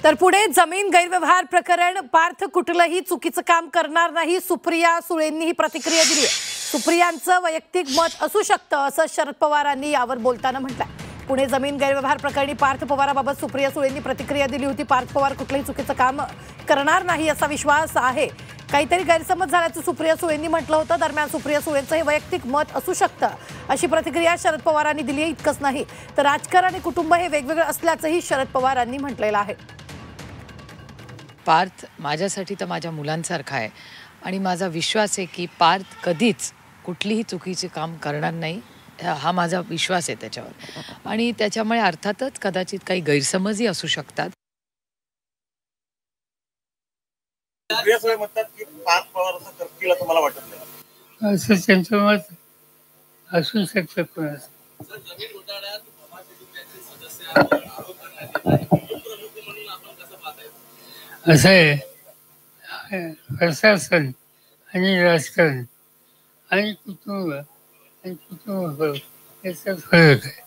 तर पुढे जमीन गैरव्यवहार प्रकरण, पार्थ कुठलंही चुकीचं काम करणार नाही, सुप्रिया सुळेंनी ही प्रतिक्रिया दिली आहे। सुप्रियांचं वैयक्तिक मत असू शकतं असं शरद पवारांनी यावर बोलताना म्हटलंय। पुणे जमीन गैरव्यवहार प्रकरणी पार्थ पवारांबाबत सुप्रिया सुळेंनी प्रतिक्रिया दिली होती। पार्थ पवार कुठलंही चुकीचं काम करणार नाही असा विश्वास आहे। काहीतरी गैरसमज झाल्याचं सुप्रिया सुळेंनी म्हटलं होतं। दरम्यान सुप्रिया सुळेंचं हे वैयक्तिक मत असू शकतं अशी प्रतिक्रिया शरद पवारांनी दिली आहे। इतकंच नाही तर राजकारण आणि कुटुंब हे वेगवेगळं असल्याचंही शरद पवारांनी म्हटलेलं आहे। पार्थ माझ्यासाठी तर माझ्या मुलांसारखा आहे आणि माझा विश्वास आहे की पार्थ कधीच कुठलीही चुकीचे काम करणार नाही, हा माझा विश्वास आहे त्याच्यावर। आणि त्याच्यामुळे अर्थातच कदाचित काही गैरसमजही असू शकतात। म्हणतात की पार्थ पवार असं करतील असं मला वाटत नाही, असं त्यांचं मत असू शकतं कोणाचं। असं आहे, प्रशासन आणि राजकारण आणि कुटुंब याच्यात फरक आहे।